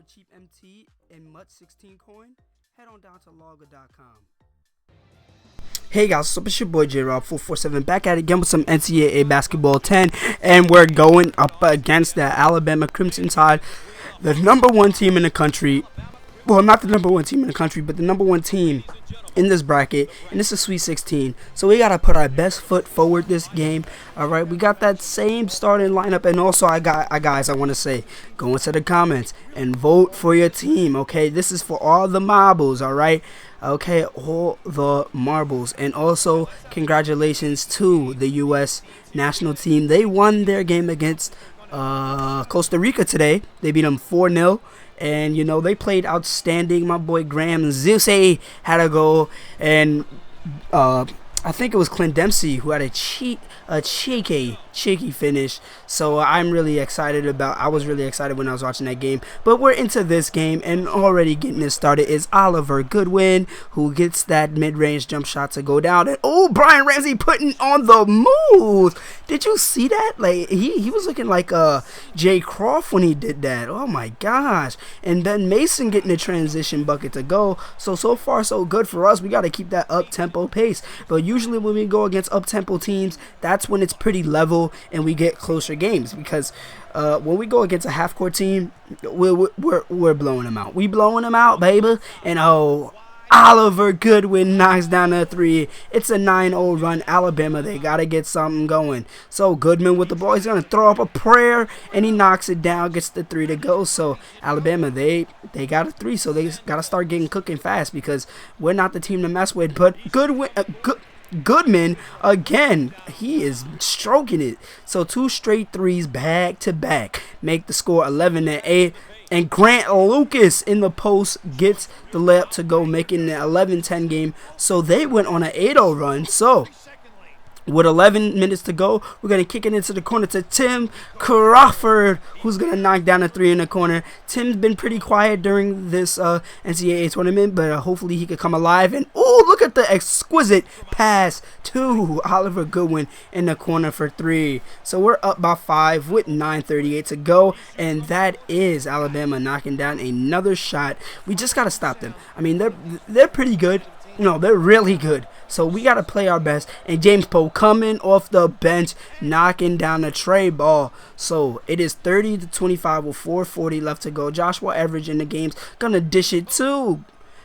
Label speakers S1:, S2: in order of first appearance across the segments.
S1: cheap MT and MUT 16 coin, head on down to logger.com. Hey guys, what's up? It's your boy J-Rob447 back at it again with some NCAA basketball 10, and we're going up against the Alabama Crimson Tide, the number one team in the country. Well, not the number one team in the country, but the number one team in this bracket, and this is Sweet 16. So we got to put our best foot forward this game. All right, we got that same starting lineup, and also I want to say, go into the comments and vote for your team. Okay, this is for all the marbles. All right. Okay, all the marbles. And also congratulations to the U.S. national team. They won their game against Costa Rica today. They beat them 4-0. And, you know, they played outstanding. My boy Graham Zusse had a goal. And I think it was Clint Dempsey who had a cheeky finish. So I'm really excited I was really excited when I was watching that game. But we're into this game, and already getting it started is Oliver Goodwin, who gets that mid-range jump shot to go down. And oh, Brian Ramsey putting on the move. Did you see that? Like he was looking like Jay Croft when he did that. Oh my gosh. And then Mason getting the transition bucket to go. So far so good for us. We got to keep that up-tempo pace. But usually when we go against up-tempo teams, that's when it's pretty level and we get closer games, because when we go against a half-court team, we're blowing them out. We blowing them out, baby. And oh, Oliver Goodwin knocks down a three. It's a 9-0 run. Alabama, they got to get something going. So Goodman with the ball. He's going to throw up a prayer, and he knocks it down, gets the three to go. So Alabama, they got a three, so they got to start getting cooking fast, because we're not the team to mess with. But Goodman, again, he is stroking it. So 2 straight threes back to back make the score 11-8. And Grant Lucas in the post gets the layup to go, making the 11-10 game. So they went on an 8-0 run. So with 11 minutes to go, we're going to kick it into the corner to Tim Crawford, who's going to knock down a three in the corner. Tim's been pretty quiet during this NCAA tournament, but hopefully he could come alive. And oh, look at the exquisite pass to Oliver Goodwin in the corner for three. So we're up by 5 with 9:38 to go, and that is Alabama knocking down another shot. We just got to stop them. I mean, they're pretty good. No, they're really good. So we got to play our best. And James Poe coming off the bench, knocking down the tray ball. So it is 30-25 with 4:40 left to go. Joshua Everidge in the game's going to dish it to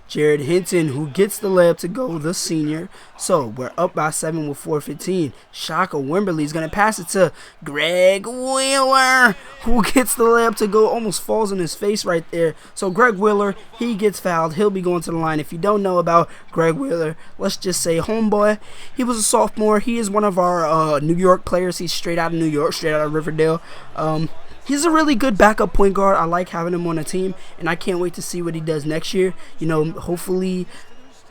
S1: Jared Hinton, who gets the layup to go, the senior. So we're up by 7 with 4:15. Shaka Wimberly's going to pass it to Greg Wheeler, who gets the layup to go. Almost falls on his face right there. So Greg Wheeler, he gets fouled. He'll be going to the line. If you don't know about Greg Wheeler, let's just say homeboy. He was a sophomore. He is one of our New York players. He's straight out of New York, straight out of Riverdale. He's a really good backup point guard. I like having him on the team, and I can't wait to see what he does next year. You know, hopefully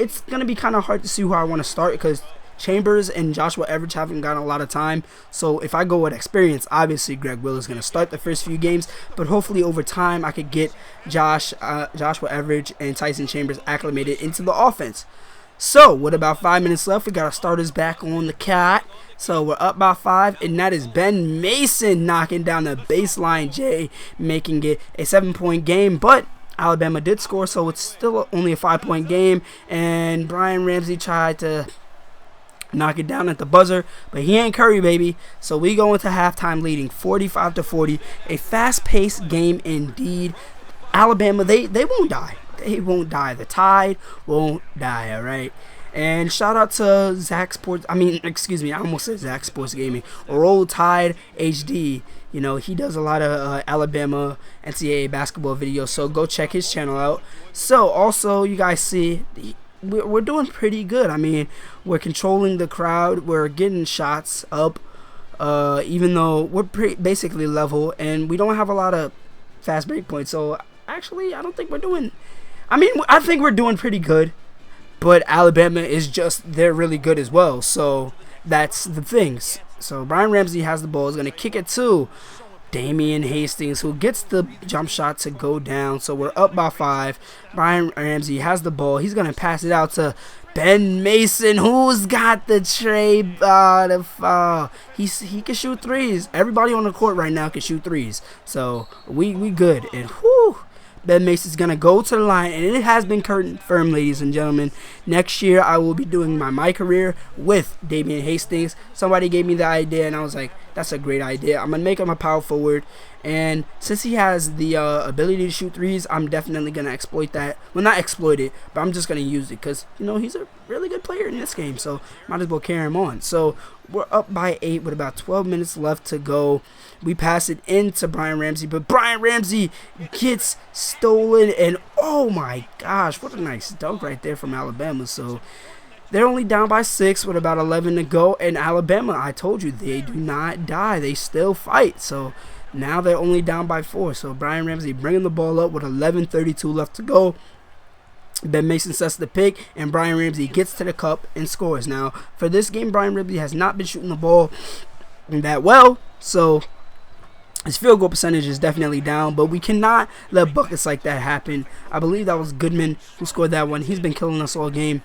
S1: it's going to be kind of hard to see who I want to start, because Chambers and Joshua Everidge haven't gotten a lot of time. So if I go with experience, obviously Greg Wheeler is going to start the first few games, but hopefully over time I could get Joshua Everidge and Tyson Chambers acclimated into the offense. So with about 5 minutes left, we got our starters back on the court. So we're up by 5, and that is Ben Mason knocking down the baseline J, making it a 7-point game. But Alabama did score, so it's still only a 5-point game. And Brian Ramsey tried to knock it down at the buzzer, but he ain't Curry, baby. So we go into halftime leading 45-40. A fast-paced game indeed. Alabama, they won't die. They won't die. The Tide won't die, all right? And shout out to Zach Sports. I almost said Zach Sports Gaming. Roll Tide HD. You know, he does a lot of Alabama NCAA basketball videos, so go check his channel out. So also, you guys see, we're doing pretty good. I mean, we're controlling the crowd. We're getting shots up, even though we're basically level, and we don't have a lot of fast break points. So actually, I don't think we're doing. I think we're doing pretty good. But Alabama they're really good as well. So that's the things. So Brian Ramsey has the ball. He's going to kick it to Damian Hastings, who gets the jump shot to go down. So we're up by 5. Brian Ramsey has the ball. He's going to pass it out to Ben Mason, who's got the tray. He can shoot threes. Everybody on the court right now can shoot threes. So we good. And whew, Ben Mason's going to go to the line, and it has been confirmed, ladies and gentlemen. Next year, I will be doing my career with Damian Hastings. Somebody gave me the idea, and I was like, that's a great idea. I'm going to make him a power forward, and since he has the ability to shoot threes, I'm definitely going to exploit that. Well, not exploit it, but I'm just going to use it because, you know, he's a really good player in this game, so might as well carry him on. So we're up by 8 with about 12 minutes left to go. We pass it into Brian Ramsey, but Brian Ramsey gets stolen, and oh my gosh, what a nice dunk right there from Alabama. So they're only down by 6 with about 11 to go, and Alabama, I told you, they do not die. They still fight. So now they're only down by 4. So Brian Ramsey bringing the ball up with 11:32 left to go. Ben Mason sets the pick, and Brian Ramsey gets to the cup and scores. Now, for this game, Brian Ramsey has not been shooting the ball that well, so his field goal percentage is definitely down, but we cannot let buckets like that happen. I believe that was Goodman who scored that one. He's been killing us all game.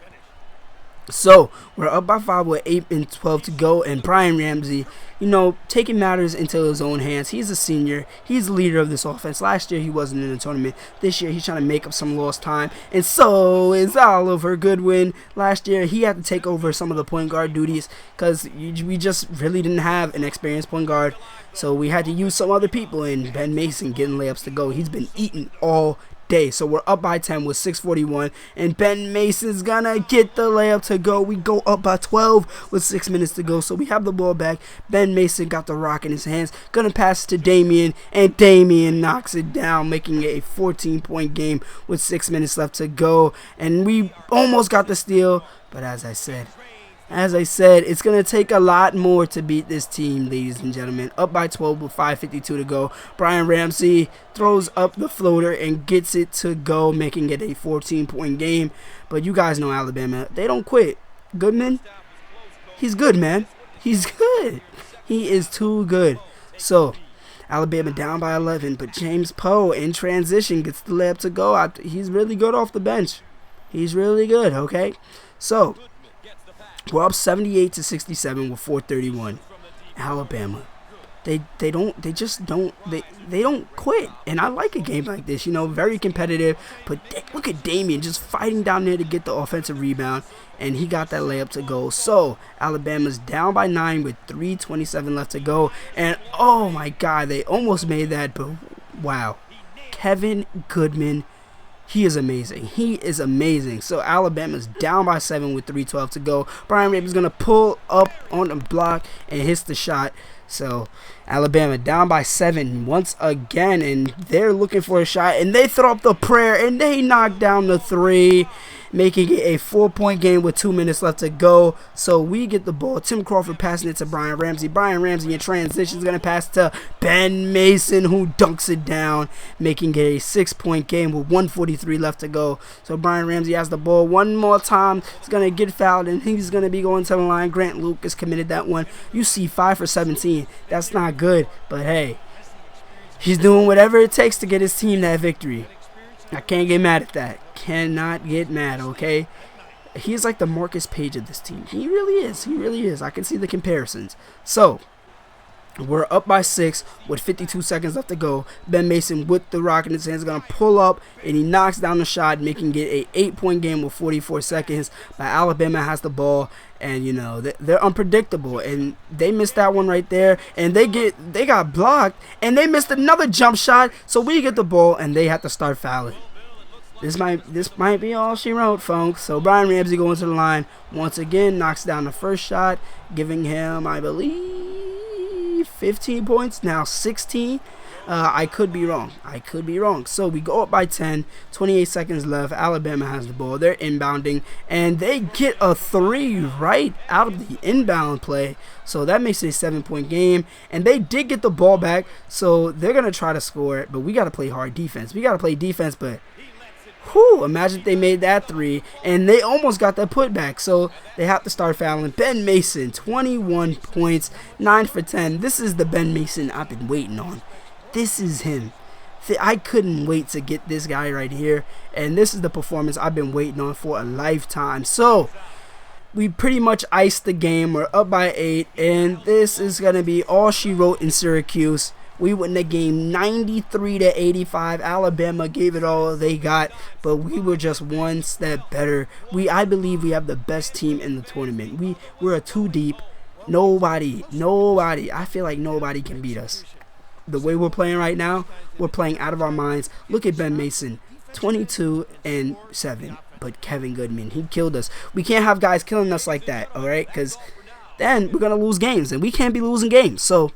S1: So we're up by 5 with 8 and 12 to go, and Brian Ramsey, you know, taking matters into his own hands. He's a senior. He's the leader of this offense. Last year he wasn't in the tournament. This year he's trying to make up some lost time, and so is Oliver Goodwin. Last year he had to take over some of the point guard duties because we just really didn't have an experienced point guard, so we had to use some other people, and Ben Mason getting layups to go. He's been eating all day. So we're up by 10 with 6:41, and Ben Mason's gonna get the layup to go. We go up by 12 with 6 minutes to go, so we have the ball back. Ben Mason got the rock in his hands, gonna pass it to Damian, and Damian knocks it down, making it a 14-point game with 6 minutes left to go, and we almost got the steal, but as I said, it's going to take a lot more to beat this team, ladies and gentlemen. Up by 12 with 5:52 to go. Brian Ramsey throws up the floater and gets it to go, making it a 14-point game. But you guys know Alabama, they don't quit. Goodman, he's good, man. He's good. He is too good. So Alabama down by 11, but James Poe in transition gets the layup to go. He's really good off the bench. He's really good, okay? So we're up 78-67 with 4:31. Alabama, they don't quit, and I like a game like this. You know, very competitive. But look at Damian just fighting down there to get the offensive rebound, and he got that layup to go. So Alabama's down by 9 with 3:27 left to go, and oh my God, they almost made that. But wow, Kevin Goodman. He is amazing. He is amazing. So Alabama's down by 7 with 3:12 to go. Brian Ramsey's going to pull up on the block and hits the shot. So Alabama down by 7 once again, and they're looking for a shot, and they throw up the prayer, and they knock down the 3, making it a 4-point game with 2 minutes left to go. So we get the ball. Tim Crawford passing it to Brian Ramsey. Brian Ramsey in transition is going to pass to Ben Mason, who dunks it down, making it a 6-point game with 1:43 left to go. So Brian Ramsey has the ball one more time. He's going to get fouled, and he's going to be going to the line. Grant Lucas committed that one. You see 5 for 17. That's not good, but hey, he's doing whatever it takes to get his team that victory. I can't get mad at that. Cannot get mad, okay? He's like the Marcus Page of this team. He really is. He really is. I can see the comparisons. So we're up by 6 with 52 seconds left to go. Ben Mason with the rock in his hands is going to pull up, and he knocks down the shot, making it a 8-point game with 44 seconds. But Alabama has the ball, and you know they're unpredictable, and they missed that one right there, and they got blocked, and they missed another jump shot. So we get the ball, and they have to start fouling. This might be all she wrote, folks. So Brian Ramsey going to the line once again, knocks down the first shot, giving him, I believe, 15 points. Now 16. I could be wrong. So we go up by 10. 28 seconds left. Alabama has the ball. They're inbounding, and they get a 3 right out of the inbound play. So that makes it a 7-point game, and they did get the ball back. So they're gonna try to score it, but we gotta play hard defense. But whew, imagine if they made that 3, and they almost got that putback, so they have to start fouling. Ben Mason, 21 points, 9 for 10. This is the Ben Mason I've been waiting on. This is him. I couldn't wait to get this guy right here, and this is the performance I've been waiting on for a lifetime. So we pretty much iced the game. We're up by 8, and this is going to be all she wrote in Syracuse. we win the game 93-85. Alabama gave it all they got, but we were just one step better. I believe we have the best team in the tournament. We're a 2 deep. Nobody. I feel like nobody can beat us. The way we're playing right now, we're playing out of our minds. Look at Ben Mason, 22-7. But Kevin Goodman, he killed us. We can't have guys killing us like that, all right? Because then we're going to lose games, and we can't be losing games. So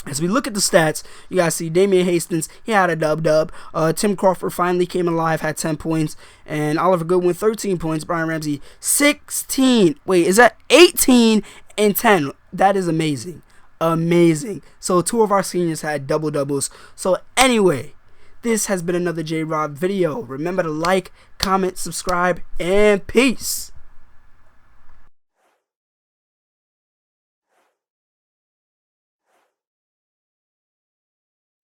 S1: as we look at the stats, you guys see Damian Hastings, he had a dub. Tim Crawford finally came alive, had 10 points. And Oliver Goodwin, 13 points. Brian Ramsey, 16. Wait, is that 18 and 10? That is amazing. Amazing. So 2 of our seniors had double-doubles. So anyway, this has been another J-Rob video. Remember to like, comment, subscribe, and peace.